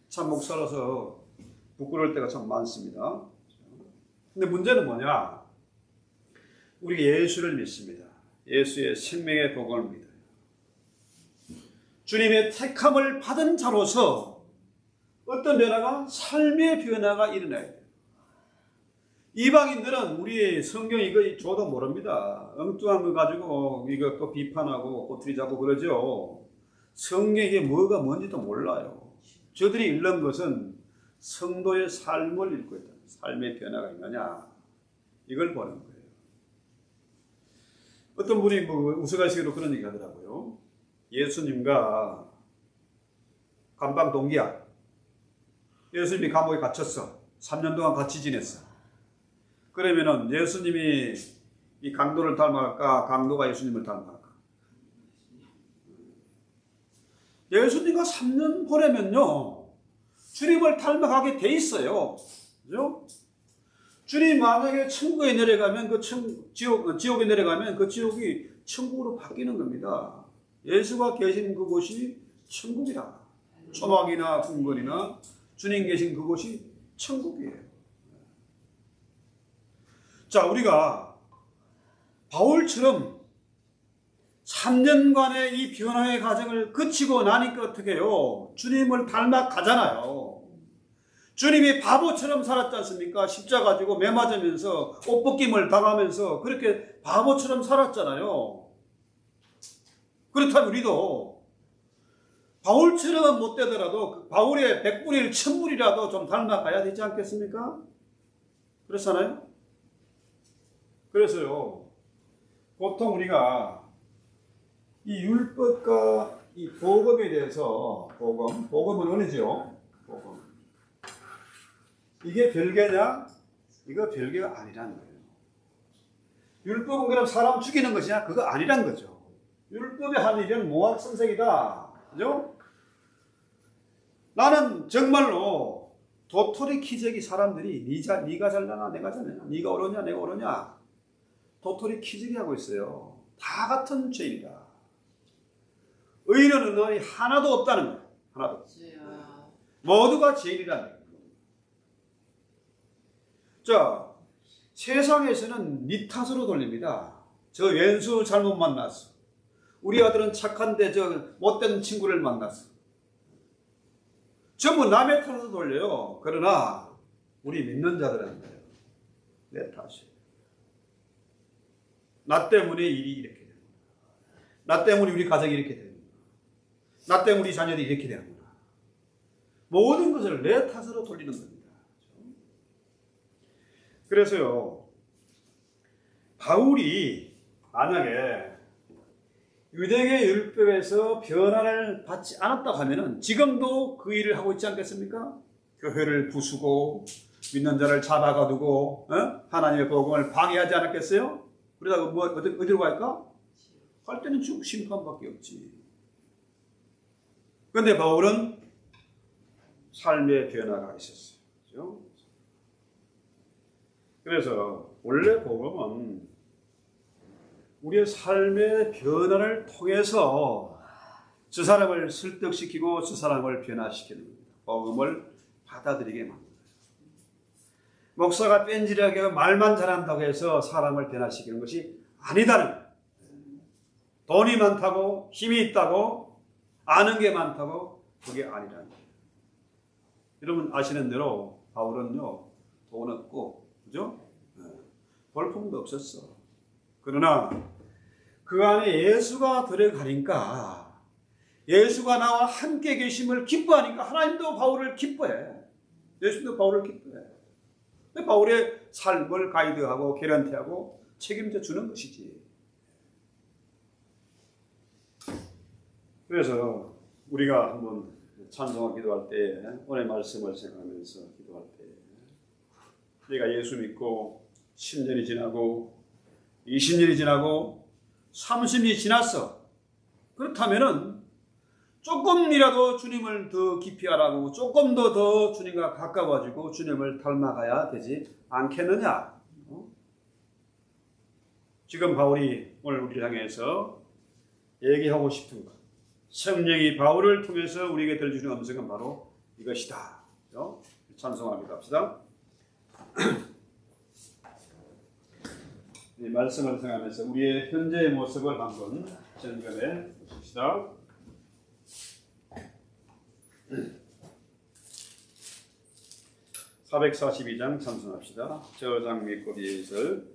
Speaker 1: 참 목사로서 부끄러울 때가 참 많습니다. 근데 문제는 뭐냐? 우리가 예수를 믿습니다. 예수의 생명의 복음을 믿어요. 주님의 택함을 받은 자로서 어떤 변화가, 삶의 변화가 일어나야 돼요. 이방인들은 우리 성경 이거 줘도 모릅니다. 엉뚱한 거 가지고 이거 또 비판하고 꼬투리 잡고 그러죠. 성경에 이게 뭐가 뭔지도 몰라요. 저들이 읽는 것은 성도의 삶을 읽고 있다. 삶의 변화가 있느냐, 이걸 보는 거예요. 어떤 분이 뭐 우스갯소리로 그런 얘기 하더라고요. 예수님과 감방 동기야. 예수님이 감옥에 갇혔어. 3년 동안 같이 지냈어. 그러면은 예수님이 이 강도를 닮아갈까, 강도가 예수님을 닮아갈까? 예수님과 3년 보내면요, 주님을 닮아가게 돼 있어요. 그죠? 주님 만약에 천국에 내려가면 지옥에 내려가면 그 지옥이 천국으로 바뀌는 겁니다. 예수가 계신 그곳이 천국이다. 초막이나 궁궐이나 주님 계신 그곳이 천국이에요. 자, 우리가 바울처럼 3년간의 이 변화의 과정을 거치고 나니까 어떻게 해요? 주님을 닮아가잖아요. 주님이 바보처럼 살았지 않습니까? 십자가 지고 매 맞으면서 옷벗김을 당하면서 그렇게 바보처럼 살았잖아요. 그렇다면 우리도 바울처럼은 못 되더라도 바울의 100분의 1, 1000분이라도 좀 닮아가야 되지 않겠습니까? 그렇잖아요? 그래서요, 보통 우리가 이 율법과 이 복음에 대해서, 복음은 은혜죠. 복음. 이게 별개냐? 이거 별개가 아니라는 거예요. 율법은 그럼 사람 죽이는 것이냐? 그거 아니란 거죠. 율법의 한 일은 모학 선생이다. 그죠? 나는 정말로 도토리 키재기 사람들이 네가 잘나나 내가 잘나나, 네가 옳으냐 내가 옳으냐, 도토리 키재기 하고 있어요. 다 같은 죄인이다. 의인은 의인이 하나도 없다는 거예요. 하나도. 모두가 죄인이라는 거예요. 자, 세상에서는 네 탓으로 돌립니다. 저 왼수 잘못 만났어. 우리 아들은 착한데 저 못된 친구를 만났어. 전부 남의 탓으로 돌려요. 그러나 우리 믿는 자들은 내 탓이에요. 나 때문에 일이 이렇게 됩니다. 나 때문에 우리 가정이 이렇게 됩니다. 나 때문에 우리 자녀들이 이렇게 됩니다. 모든 것을 내 탓으로 돌리는 겁니다. 그래서요, 바울이 만약에 유대계 율법에서 변화를 받지 않았다 하면은 지금도 그 일을 하고 있지 않겠습니까? 교회를 부수고 믿는 자를 잡아가두고 하나님의 복음을 방해하지 않았겠어요? 그러다가 뭐 어디로 갈까? 갈 때는 쭉 심판밖에 없지. 그런데 바울은 삶의 변화가 있었어요. 그렇죠? 그래서 원래 복음은 우리의 삶의 변화를 통해서 저 사람을 설득시키고 저 사람을 변화시키는 겁니다. 복음을 받아들이게 만듭니다. 목사가 뺀질하게 말만 잘한다고 해서 사람을 변화시키는 것이 아니다는 거예요. 돈이 많다고 힘이 있다고 아는 게 많다고 그게 아니라는 거예요. 여러분 아시는 대로 바울은요 돈 없고 그죠? 볼품도 없었어. 그러나 그 안에 예수가 들어가니까 예수가 나와 함께 계심을 기뻐하니까 하나님도 바울을 기뻐해. 예수도 바울을 기뻐해. 바울의 삶을 가이드하고 개런티하고 책임져 주는 것이지. 그래서 우리가 한번 찬송을 기도할 때 오늘 말씀을 생각하면서 기도할 때 우리가 예수 믿고 10년이 지나고 20년이 지나고 30년이 지났어. 그렇다면은 조금이라도 주님을 더 깊이 알아보고 조금 더 주님과 가까워지고 주님을 닮아가야 되지 않겠느냐? 지금 바울이 오늘 우리를 향해서 얘기하고 싶은 것, 성령이 바울을 통해서 우리에게 들려주는 음성은 바로 이것이다. 찬송합니다. 합시다. 이 말씀을 생각하면서 우리의 현재의 모습을 한번 점검해 보십시다. 442장 찬송합시다. 저장 및 고비의 이슬.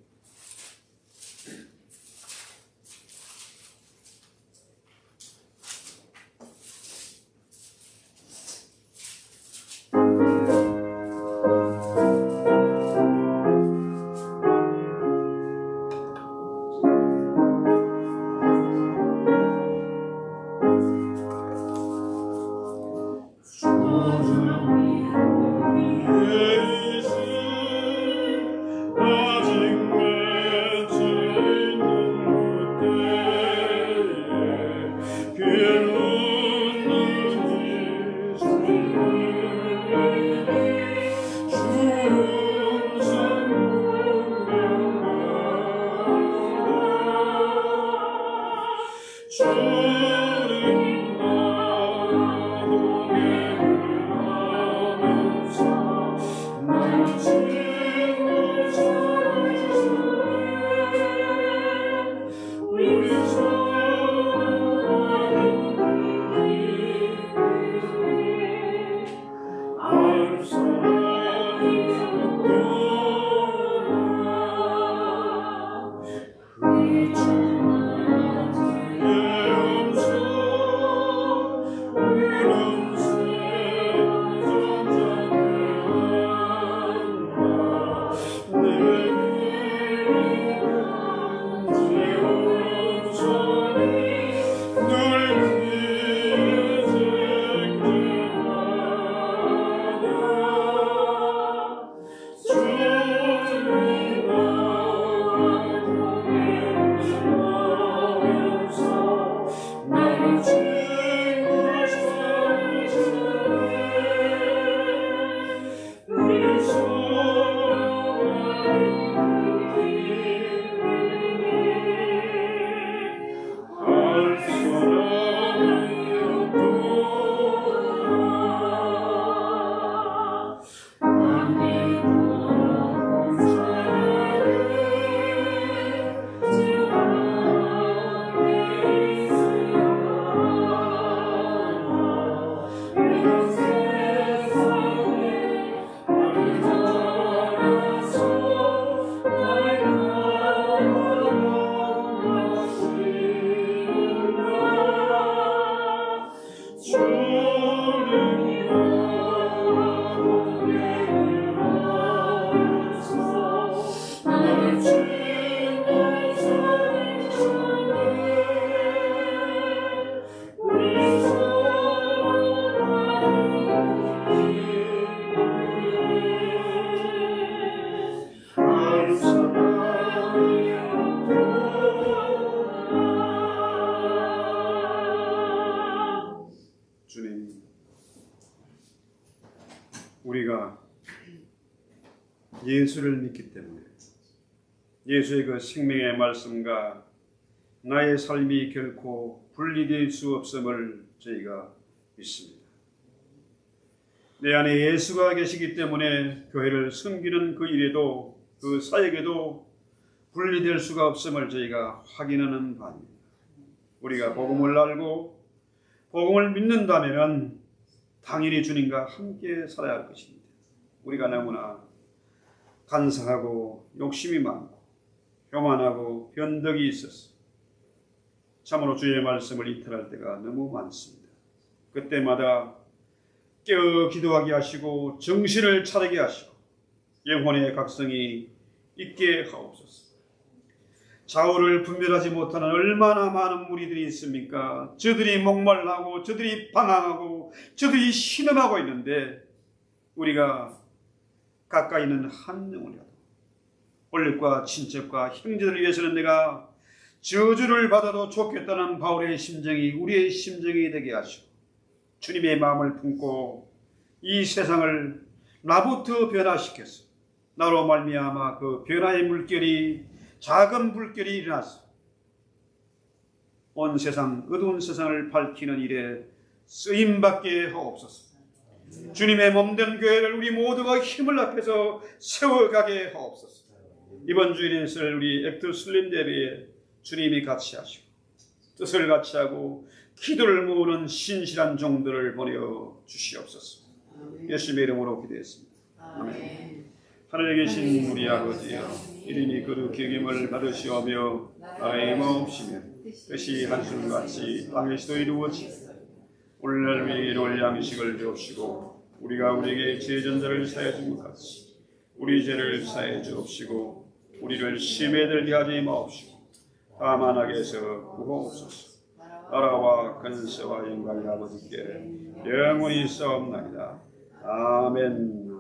Speaker 1: 우리가 예수를 믿기 때문에 예수의 그 생명의 말씀과 나의 삶이 결코 분리될 수 없음을 저희가 믿습니다. 내 안에 예수가 계시기 때문에 교회를 섬기는 그 일에도 그 사역에도 분리될 수가 없음을 저희가 확인하는 바입니다. 우리가 복음을 알고 복음을 믿는다면 당연히 주님과 함께 살아야 할 것입니다. 우리가 너무나 간사하고 욕심이 많고 교만하고 변덕이 있어서 참으로 주의 말씀을 이탈할 때가 너무 많습니다. 그때마다 깨어 기도하게 하시고 정신을 차리게 하시고 영혼의 각성이 있게 하옵소서. 좌우를 분별하지 못하는 얼마나 많은 무리들이 있습니까? 저들이 목말라하고 저들이 방황하고 저들이 신음하고 있는데 우리가 가까이 있는 한 영혼이라도 원력과 친척과 형제들을 위해서는 내가 저주를 받아도 좋겠다는 바울의 심정이 우리의 심정이 되게 하시고 주님의 마음을 품고 이 세상을 나부터 변화시켜서 나로 말미암아 그 변화의 물결이 작은 불결이 일어나서 온 세상 어두운 세상을 밝히는 일에 쓰임받게 하옵소서. 주님의 몸된 교회를 우리 모두가 힘을 합해서 세워가게 하옵소서. 이번 주일에 있을 우리 액터슬림 예배에 주님이 같이 하시고 뜻을 같이 하고 기도를 모으는 신실한 종들을 보내어 주시옵소서. 예수님의 이름으로 기도했습니다. 아멘. 하늘에 계신 우리 아버지여, 이름이 거룩히 여김을 받으시오며 나라의 마옵시며 뜻이 한순간같이 땅에서도 이루어지고 오늘날 우리에게 일용할 양식을 주옵시고 우리가 우리에게 죄전자를 사하여 준 것 같이 우리 죄를 사하여 주옵시고 우리를 시험에 들게 하지 마옵시고 다만 악에서 구하옵소서. 나라와 권세와 영광이 아버지께 영원히 있사옵나이다. 아멘.